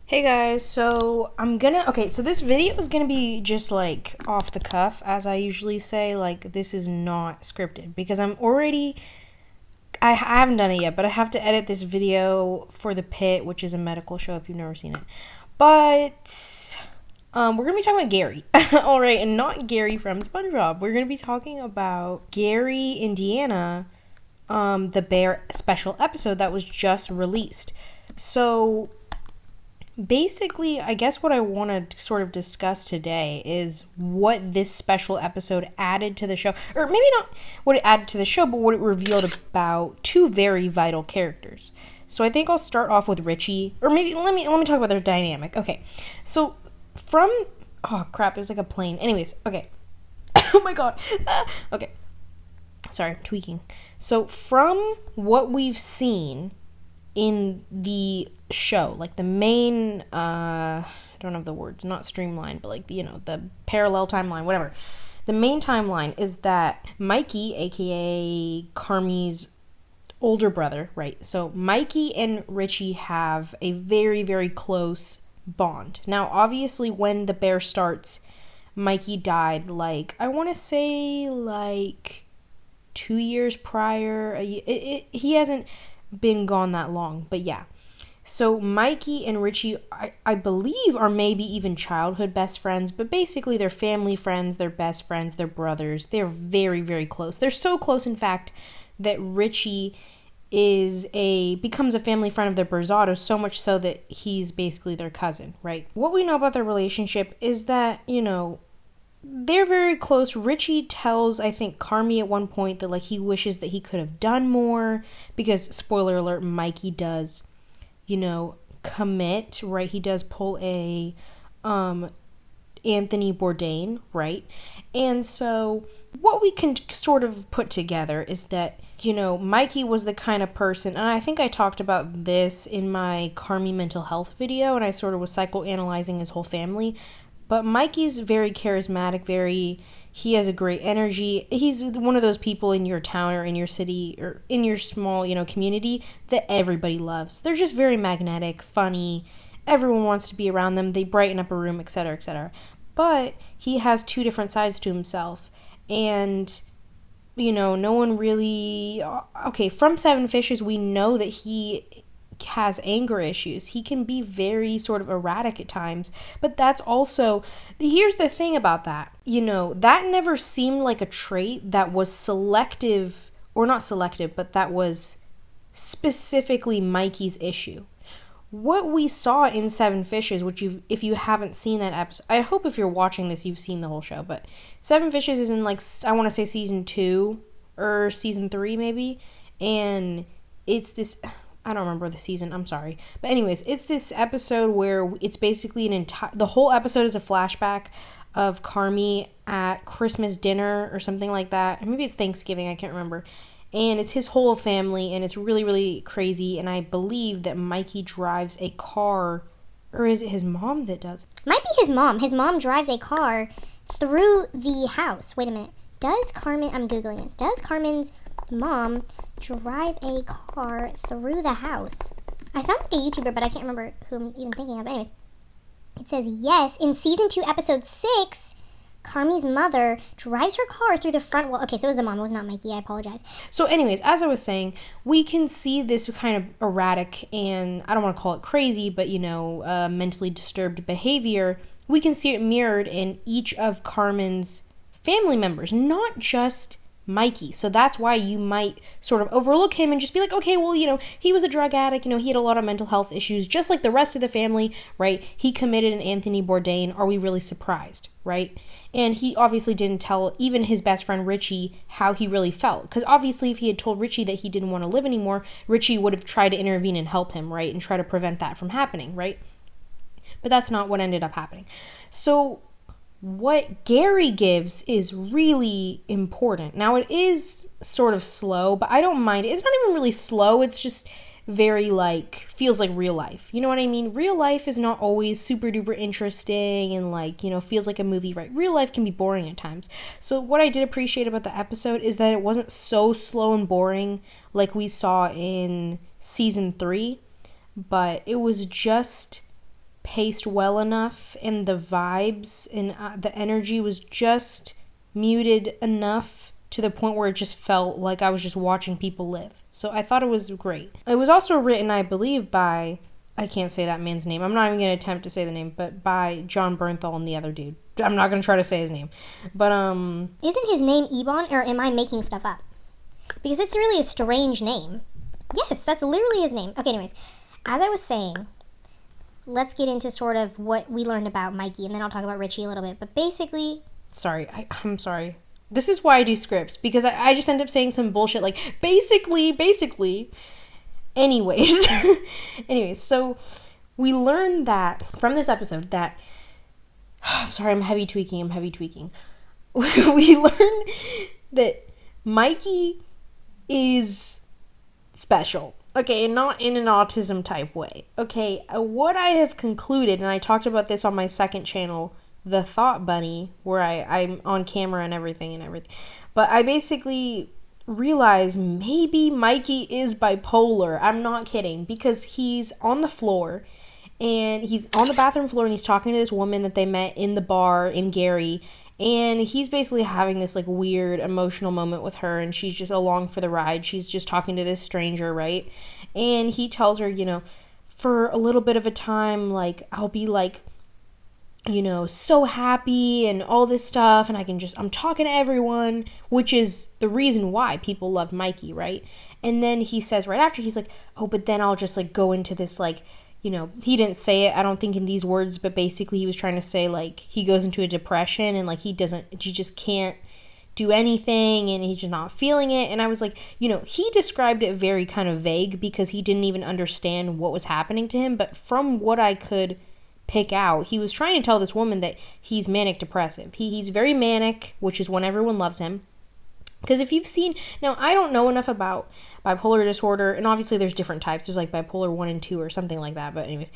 Hey guys, so so this video is gonna be just like off the cuff, as I usually say. Like, this is not scripted because I haven't done it yet, but I have to edit this video for The Pit, which is a medical show if you've never seen it. But we're gonna be talking about Gary. All right, and not Gary from SpongeBob. We're gonna be talking about Gary, Indiana, the bear special episode that was just released. So basically, I guess what I want to sort of discuss today is what this special episode added to the show, or maybe not what it added to the show, but what it revealed about two very vital characters. So I think I'll start off with Richie, or maybe let me talk about their dynamic. Okay, so from oh crap, there's like a plane. Anyways, okay. Oh my god. Okay, sorry, I'm tweaking. So from what we've seen in the show, like the main I don't have the words, not streamline, but like the parallel timeline, whatever. The main timeline is that Mikey, aka Carmi's older brother, right? So Mikey and Richie have a very, very close bond. Now, obviously, when the bear starts, Mikey died, like, I want to say, like, 2 years prior. He hasn't been gone that long, but yeah. So Mikey and Richie, I believe, are maybe even childhood best friends, but basically they're family friends, they're best friends, they're brothers. They're very, very close. They're so close, in fact, that Richie becomes a family friend of their Berzotto, so much so that he's basically their cousin, right? What we know about their relationship is that, they're very close. Richie tells, I think, Carmi at one point that, like, he wishes that he could have done more because, spoiler alert, Mikey does, commit, right? He does pull a Anthony Bourdain, right? And so what we can sort of put together is that, Mikey was the kind of person, and I think I talked about this in my Carmi mental health video, and I sort of was psychoanalyzing his whole family. But Mikey's very charismatic, he has a great energy. He's one of those people in your town or in your city or in your small, community that everybody loves. They're just very magnetic, funny. Everyone wants to be around them. They brighten up a room, etc., etc. But he has two different sides to himself. And, no one really... Okay, from Seven Fishes, we know that he has anger issues. He can be very sort of erratic at times, but that's also, here's the thing about that, that never seemed like a trait that was selective, or not selective, but that was specifically Mikey's issue. What we saw in Seven Fishes, which if you haven't seen that episode, I hope if you're watching this you've seen the whole show, but Seven Fishes is in, like, I want to say season 2 or season 3 maybe, and it's this, I don't remember the season, I'm sorry. But anyways, it's this episode where it's basically the whole episode is a flashback of Carmi at Christmas dinner or something like that. Maybe it's Thanksgiving, I can't remember. And it's his whole family, and it's really, really crazy. And I believe that Mikey drives a car, or is it his mom that does? Might be his mom. His mom drives a car through the house. Wait a minute. I'm Googling this. Does Carmen's mom drive a car through the house? I sound like a YouTuber, but I can't remember who I'm even thinking of. But anyways, it says yes. In season 2, episode 6, Carmi's mother drives her car through the front wall. Okay, so it was the mom. It was not Mikey. I apologize. So anyways, as I was saying, we can see this kind of erratic and, I don't want to call it crazy, but, mentally disturbed behavior. We can see it mirrored in each of Carmen's family members, not just Mikey. So that's why you might sort of overlook him and just be like, okay, well, he was a drug addict, he had a lot of mental health issues, just like the rest of the family, right? He committed an Anthony Bourdain. Are we really surprised, right? And he obviously didn't tell even his best friend Richie how he really felt. Because obviously if he had told Richie that he didn't want to live anymore, Richie would have tried to intervene and help him, right? And try to prevent that from happening, right? But that's not what ended up happening. So what Gary gives is really important. Now, it is sort of slow, but I don't mind it. It's not even really slow. It's just very, feels like real life. You know what I mean? Real life is not always super duper interesting and, feels like a movie, right? Real life can be boring at times. So what I did appreciate about the episode is that it wasn't so slow and boring like we saw in season 3, but it was just paced well enough, and the vibes and the energy was just muted enough to the point where it just felt like I was just watching people live. So I thought it was great. It was also written, I believe, by, I can't say that man's name. I'm not even going to attempt to say the name, but by John Bernthal and the other dude. I'm not going to try to say his name. But, Isn't his name Ebon, or am I making stuff up? Because it's really a strange name. Yes, that's literally his name. Okay, anyways, as I was saying, let's get into sort of what we learned about Mikey, and then I'll talk about Richie a little bit. But basically... I'm sorry. This is why I do scripts, because I just end up saying some bullshit like, basically. Anyways, so we learned that from this episode that... I'm sorry, I'm heavy tweaking. We learned that Mikey is special. Okay, and not in an autism type way. Okay, what I have concluded, and I talked about this on my second channel, The Thought Bunny, where I'm on camera and everything. But I basically realized maybe Mikey is bipolar. I'm not kidding, because he's on the floor, and he's on the bathroom floor, and he's talking to this woman that they met in the bar in Gary, and he's basically having this like weird emotional moment with her, and she's just along for the ride. She's just talking to this stranger, right? And he tells her, you know, for a little bit of a time, like, I'll be like, you know, so happy and all this stuff, and I'm talking to everyone, which is the reason why people love Mikey, right? And then he says right after, he's like, oh, but then I'll just like go into this like, you know, he didn't say it, I don't think in these words, but basically he was trying to say, like, he goes into a depression and, like, he just can't do anything and he's just not feeling it. And I was like, you know, he described it very kind of vague because he didn't even understand what was happening to him. But from what I could pick out, he was trying to tell this woman that he's manic depressive. He's very manic, which is when everyone loves him. Because if you've seen, now I don't know enough about bipolar disorder, and obviously there's different types. There's like bipolar 1 and 2 or something like that. But anyways,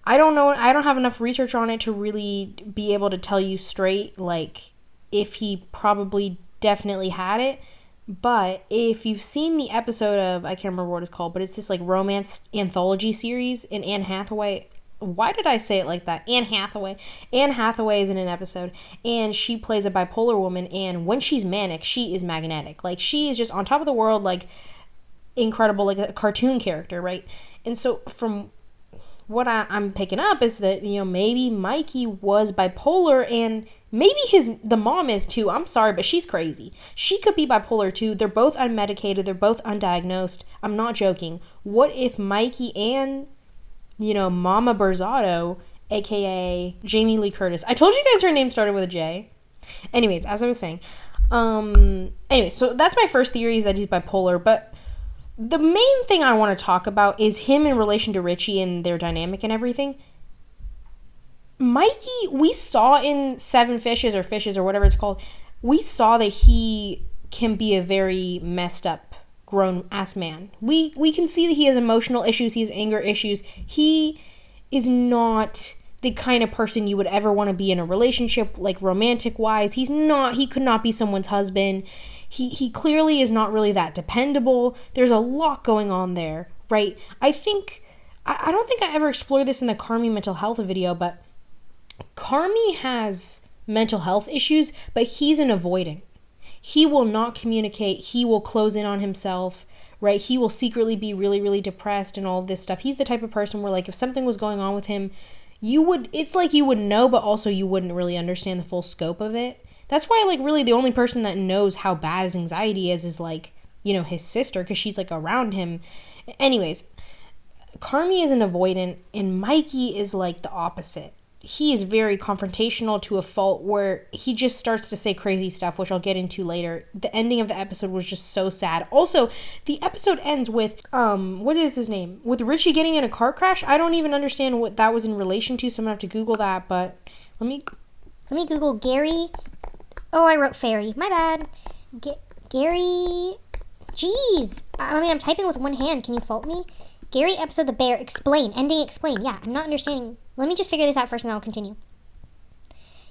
I don't know. I don't have enough research on it to really be able to tell you straight, like, if he probably definitely had it. But if you've seen the episode of, I can't remember what it's called, but it's this like romance anthology series, and Anne Hathaway, why did I say it like that? Anne Hathaway is in an episode, and she plays a bipolar woman, and when she's manic, she is magnetic. Like, she is just on top of the world, like, incredible, like a cartoon character, right? And so from what I'm picking up is that, you know, maybe Mikey was bipolar, and maybe the mom is too. I'm sorry, but she's crazy. She could be bipolar too. They're both unmedicated. They're both undiagnosed. I'm not joking. What if Mikey and, you know, Mama Berzotto, aka Jamie Lee Curtis. I told you guys her name started with a J. Anyways, as I was saying. Anyway, so that's my first theory, is that he's bipolar. But the main thing I want to talk about is him in relation to Richie and their dynamic and everything. Mikey, we saw in Seven Fishes or whatever it's called, we saw that he can be a very messed up grown-ass man. We can see that he has emotional issues, he has anger issues. He is not the kind of person you would ever want to be in a relationship, like romantic-wise. He could not be someone's husband. He clearly is not really that dependable. There's a lot going on there, right? I don't think I ever explored this in the Carmi mental health video, but Carmi has mental health issues, but he's an avoidant. He will not communicate. He will close in on himself, right? He will secretly be really, really depressed and all of this stuff. He's the type of person where, like, if something was going on with him, it's like you would know, but also you wouldn't really understand the full scope of it. That's why, like, really the only person that knows how bad his anxiety is, like, you know, his sister, because she's, like, around him. Anyways, Carmi is an avoidant, and Mikey is, like, the opposite. He is very confrontational to a fault, where he just starts to say crazy stuff, which I'll get into later. The ending of the episode was just so sad. Also, the episode ends with, what is his name? With Richie getting in a car crash. I don't even understand what that was in relation to, so I'm gonna have to Google that, but let me Google Gary. Oh, I wrote fairy. My bad. Gary. Jeez. I mean, I'm typing with one hand. Can you fault me? Gary episode The Bear. Explain. Ending explain. Yeah, I'm not understanding. Let me just figure this out first and then I'll continue.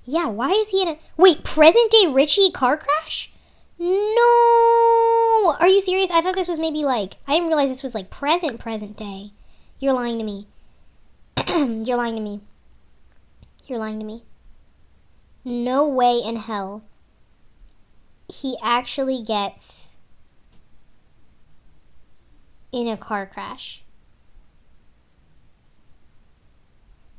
Yeah, why is he in a... Wait, present day Richie car crash? No! Are you serious? I thought this was maybe like... I didn't realize this was like present day. You're lying to me. You're lying to me. You're lying to me. No way in hell he actually gets in a car crash.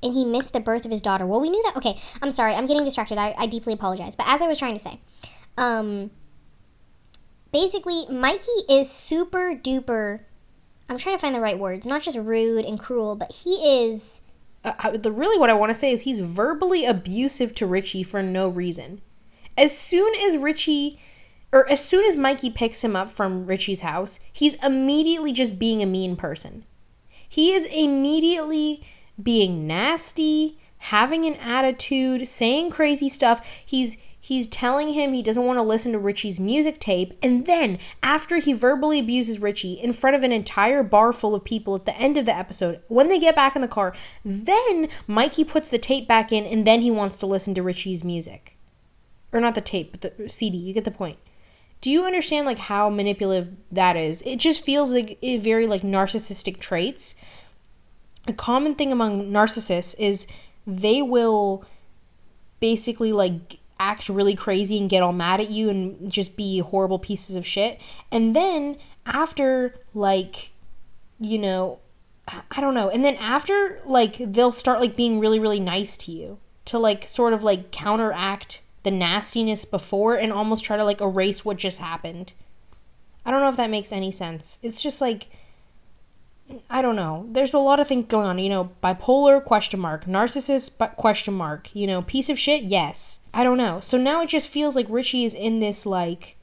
And he missed the birth of his daughter. Well, we knew that. Okay, I'm sorry. I'm getting distracted. I deeply apologize. But as I was trying to say, basically, Mikey is super duper, I'm trying to find the right words, not just rude and cruel, but he is... really what I want to say is he's verbally abusive to Richie for no reason. As soon as Mikey picks him up from Richie's house, he's immediately just being a mean person. He is immediately being nasty, having an attitude, saying crazy stuff. He's telling him he doesn't want to listen to Richie's music tape, and then after he verbally abuses Richie in front of an entire bar full of people at the end of the episode, when they get back in the car, then Mikey puts the tape back in, and then he wants to listen to Richie's music. Or not the tape, but the CD. You get the point. Do you understand like how manipulative that is? It just feels like a very like narcissistic traits. A common thing among narcissists is they will basically like act really crazy and get all mad at you and just be horrible pieces of shit. And then after like, you know, I don't know. And then after like they'll start like being really, really nice to you to like sort of like counteract the nastiness before and almost try to like erase what just happened. I don't know if that makes any sense. It's just like, I don't know. There's a lot of things going on, you know, bipolar, ? Narcissist, ? You know, piece of shit, yes. I don't know. So now it just feels like Richie is in this like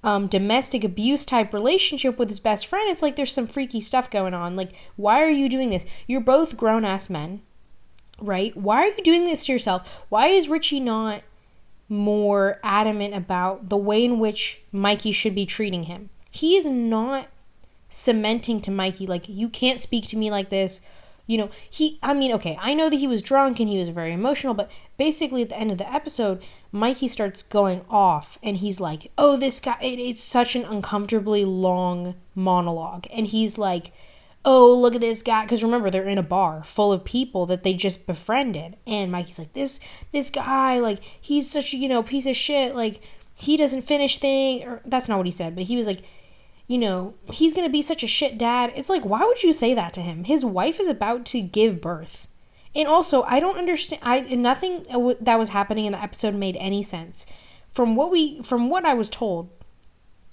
domestic abuse type relationship with his best friend. It's like there's some freaky stuff going on. Like, why are you doing this? You're both grown-ass men, right? Why are you doing this to yourself? Why is Richie not more adamant about the way in which Mikey should be treating him? He is not cementing to Mikey, like, you can't speak to me like this. You know, I know that he was drunk and he was very emotional, but basically at the end of the episode, Mikey starts going off and he's like, oh, this guy, it's such an uncomfortably long monologue. And he's like, oh, look at this guy. Because remember, they're in a bar full of people that they just befriended. And Mikey's like, this guy, like, he's such a, you know, piece of shit. Like, he doesn't finish things. Or that's not what he said, but he was like, you know, he's going to be such a shit dad. It's like, why would you say that to him? His wife is about to give birth. And also, I don't understand. Nothing that was happening in the episode made any sense. From what I was told,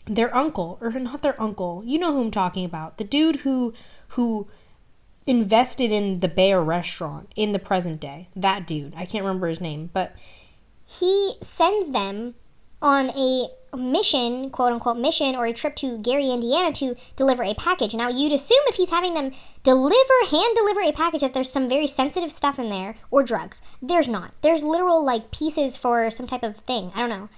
their uncle, or not their uncle, you know who I'm talking about. The dude who invested in the Bear restaurant in the present day. That dude. I can't remember his name, but he sends them on a mission, quote unquote mission, or a trip to Gary, Indiana to deliver a package. Now, you'd assume if he's having them hand deliver a package that there's some very sensitive stuff in there, or drugs. There's not. There's literal, like, pieces for some type of thing. I don't know.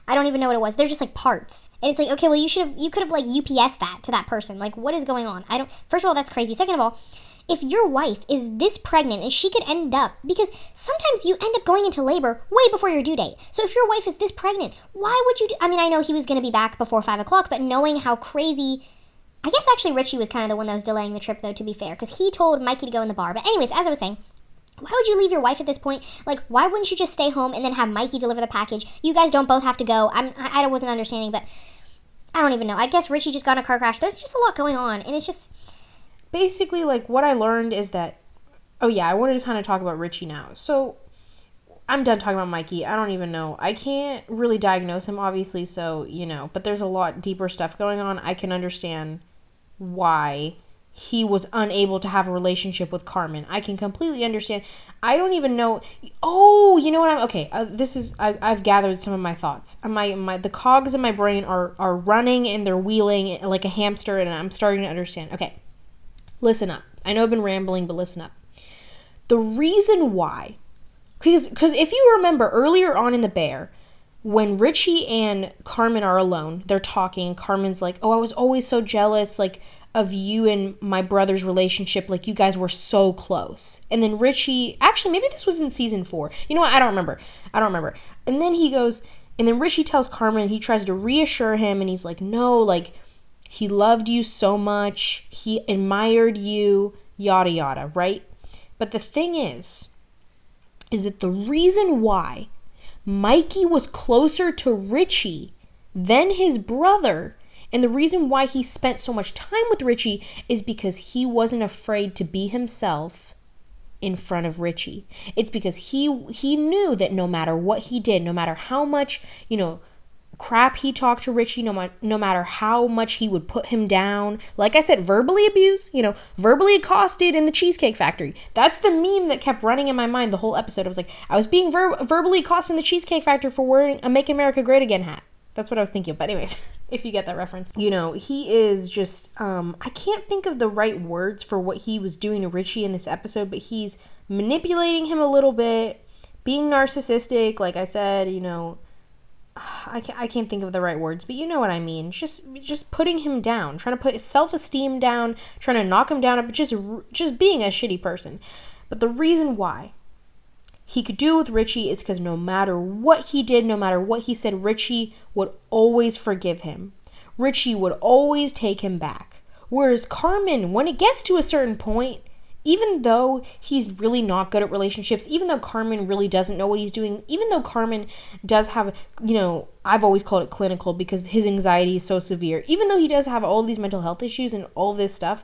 I don't even know what it was. They're just like parts. And it's like, okay, well, you could have like UPS that to that person. Like, what is going on? First of all, that's crazy. Second of all, if your wife is this pregnant and she could end up, because sometimes you end up going into labor way before your due date. So if your wife is this pregnant, why would you I know he was going to be back before 5 o'clock, but knowing how crazy, I guess actually Richie was kind of the one that was delaying the trip though, to be fair, because he told Mikey to go in the bar. But anyways, as I was saying, why would you leave your wife at this point? Like, why wouldn't you just stay home and then have Mikey deliver the package? You guys don't both have to go. I wasn't understanding, but I don't even know. I guess Richie just got in a car crash. There's just a lot going on, and it's just... Basically, like, what I learned is that... Oh, yeah, I wanted to kind of talk about Richie now. So, I'm done talking about Mikey. I don't even know. I can't really diagnose him, obviously, so, you know. But there's a lot deeper stuff going on. I can understand why he was unable to have a relationship with Carmen. I can completely understand. I don't even know. Oh, you know what? I've gathered some of my thoughts. The cogs in my brain are running and they're wheeling like a hamster, and I'm starting to understand. Okay, listen up. I know I've been rambling, but listen up. The reason why, because if you remember earlier on in The Bear, when Richie and Carmen are alone, they're talking. Carmen's like, "Oh, I was always so jealous, like, of you and my brother's relationship, like you guys were so close." And then Richie, actually maybe this was in season 4. You know what? I don't remember. And then Richie tells Carmen, he tries to reassure him, and he's like, "No, like, he loved you so much. He admired you, yada yada," right? But the thing is, is that the reason why Mikey was closer to Richie than his brother, and the reason why he spent so much time with Richie, is because he wasn't afraid to be himself in front of Richie. It's because he knew that no matter what he did, no matter how much, crap he talked to Richie, no matter how much he would put him down, like I said, verbally abused, verbally accosted in the Cheesecake Factory. That's the meme that kept running in my mind the whole episode. I was like, I was being verbally accosted in the Cheesecake Factory for wearing a Make America Great Again hat. That's what I was thinking. But anyways, if you get that reference, he is just, I can't think of the right words for what he was doing to Richie in this episode, but he's manipulating him a little bit, being narcissistic. Like I said, I can't think of the right words, but you know what I mean. Just putting him down, trying to put his self-esteem down, trying to knock him down, but just being a shitty person. But the reason why he could do it with Richie is because no matter what he did, no matter what he said, Richie would always forgive him. Richie would always take him back. Whereas Carmen, when it gets to a certain point, even though he's really not good at relationships, even though Carmen really doesn't know what he's doing, even though Carmen does have, I've always called it clinical because his anxiety is so severe, even though he does have all of these mental health issues and all this stuff,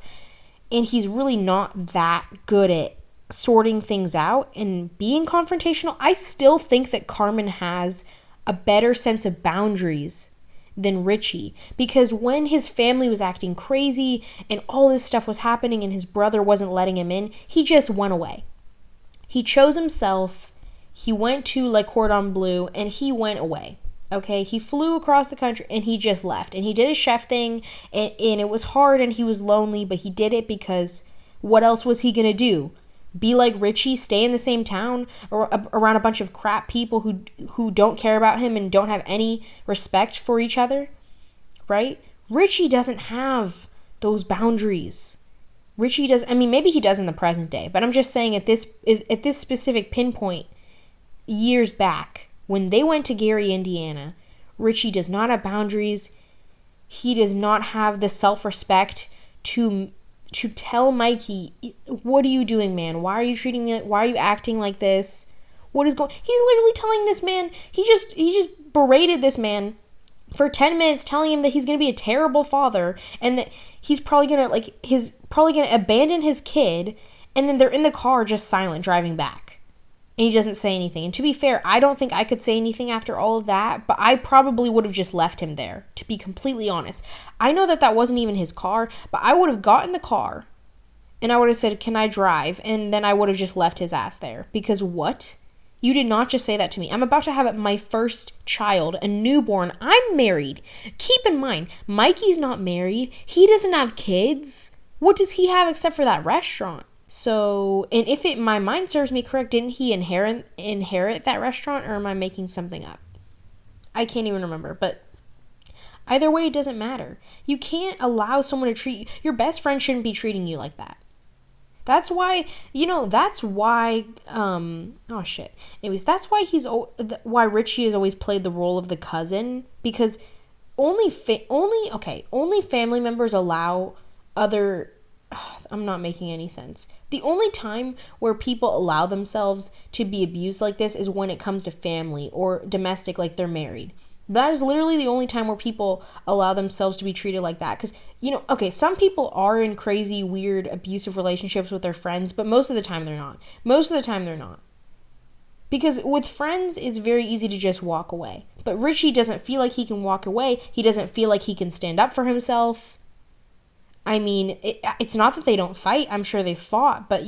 and he's really not that good at sorting things out and being confrontational, I still think that Carmen has a better sense of boundaries than Richie, because when his family was acting crazy and all this stuff was happening and his brother wasn't letting him in, he just went away. He chose himself. He went to Le Cordon Bleu and he went away. Okay, he flew across the country and he just left, and he did his chef thing, and it was hard and he was lonely, but he did it because what else was he gonna do? Be like Richie, stay in the same town or around a bunch of crap people who don't care about him and don't have any respect for each other, right? Richie doesn't have those boundaries. Richie does. I mean, maybe he does in the present day, but I'm just saying at this specific pinpoint, years back when they went to Gary, Indiana, Richie does not have boundaries. He does not have the self-respect to tell Mikey, what are you doing, man? Why are you treating me why are you acting like this? What is going? He's literally telling this man, he just berated this man for 10 minutes, telling him that he's going to be a terrible father and that he's probably going to abandon his kid, and then they're in the car just silent driving back. And he doesn't say anything. And to be fair, I don't think I could say anything after all of that, but I probably would have just left him there, to be completely honest. I know that wasn't even his car, but I would have got in the car and I would have said, can I drive? And then I would have just left his ass there. Because what? You did not just say that to me. I'm about to have my first child, a newborn. I'm married. Keep in mind, Mikey's not married. He doesn't have kids. What does he have except for that restaurant? So, and if my mind serves me correct, didn't he inherit that restaurant, or am I making something up? I can't even remember, but either way, it doesn't matter. You can't allow someone to treat you. Your best friend shouldn't be treating you like that. That's why, oh shit. Anyways, that's why why Richie has always played the role of the cousin, because only family members allow other, I'm not making any sense. The only time where people allow themselves to be abused like this is when it comes to family or domestic, like they're married. That is literally the only time where people allow themselves to be treated like that. Because, some people are in crazy, weird, abusive relationships with their friends, but most of the time they're not. Because with friends, it's very easy to just walk away. But Richie doesn't feel like he can walk away. He doesn't feel like he can stand up for himself. I mean, it's not that they don't fight. I'm sure they fought. But,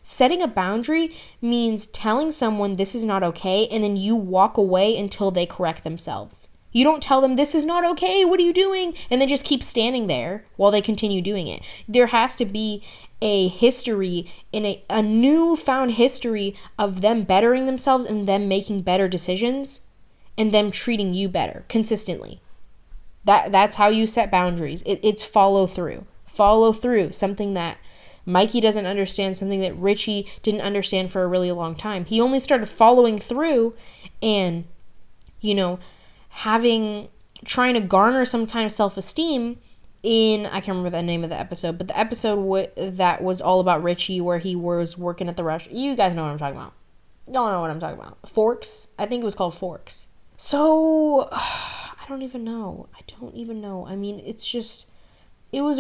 setting a boundary means telling someone this is not okay, and then you walk away until they correct themselves. You don't tell them this is not okay, what are you doing? And then just keep standing there while they continue doing it. There has to be a history, a newfound history of them bettering themselves and them making better decisions and them treating you better consistently. That's how you set boundaries. It's follow through. Follow through. Something that Mikey doesn't understand, something that Richie didn't understand for a really long time. He only started following through and, trying to garner some kind of self-esteem in, I can't remember the name of the episode, but the episode that was all about Richie, where he was working at the restaurant. You guys know what I'm talking about. Y'all know what I'm talking about. Forks. I think it was called Forks. So, I don't even know. I mean, it's just, it was,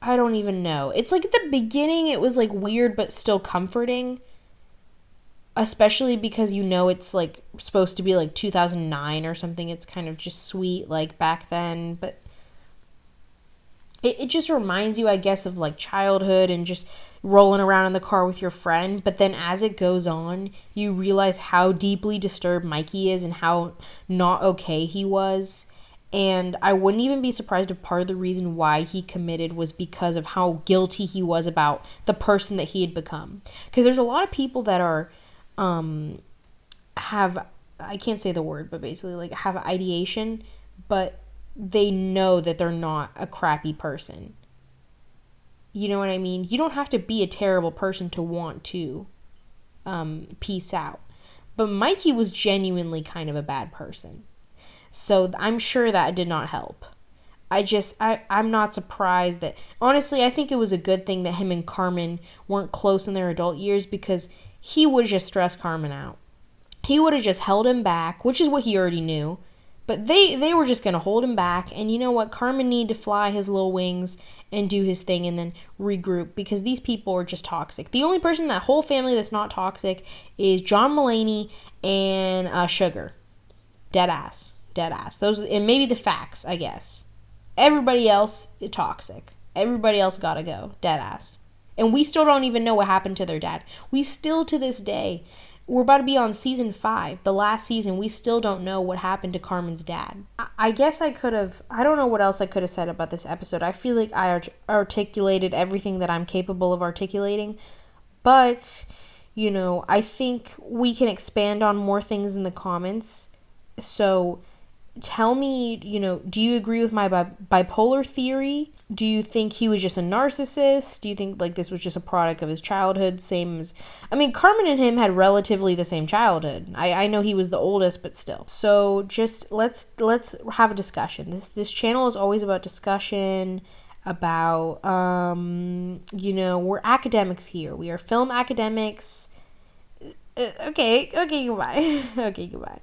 I don't even know. It's like at the beginning, it was like weird, but still comforting. Especially because it's like supposed to be like 2009 or something. It's kind of just sweet like back then. But it just reminds you, I guess, of like childhood and just rolling around in the car with your friend. But then as it goes on, you realize how deeply disturbed Mikey is and how not okay he was. And I wouldn't even be surprised if part of the reason why he committed was because of how guilty he was about the person that he had become. Because there's a lot of people that are, have, I can't say the word, but basically like have ideation, but they know that they're not a crappy person. You know what I mean? You don't have to be a terrible person to want to peace out. But Mikey was genuinely kind of a bad person. So I'm sure that did not help. I'm not surprised that, honestly, I think it was a good thing that him and Carmen weren't close in their adult years, because he would have just stressed Carmen out. He would have just held him back, which is what he already knew. But they were just going to hold him back. And you know what? Carmen needed to fly his little wings and do his thing and then regroup, because these people are just toxic. The only person in that whole family that's not toxic is John Mulaney and Sugar. Dead ass. Those, and maybe the facts, I guess. Everybody else is toxic. Everybody else gotta go. Dead ass. And we still don't even know what happened to their dad. We still, to this day, we're about to be on season 5, the last season. We still don't know what happened to Carmen's dad. I guess I could have, I don't know what else I could have said about this episode. I feel like I articulated everything that I'm capable of articulating. But, I think we can expand on more things in the comments. So tell me, do you agree with my bipolar theory? Do you think he was just a narcissist? Do you think like this was just a product of his childhood? Same as, I mean, Carmen and him had relatively the same childhood. I know he was the oldest, but still. So just let's have a discussion. This channel is always about discussion, about we're academics here. We are film academics. Okay, goodbye. Okay, goodbye.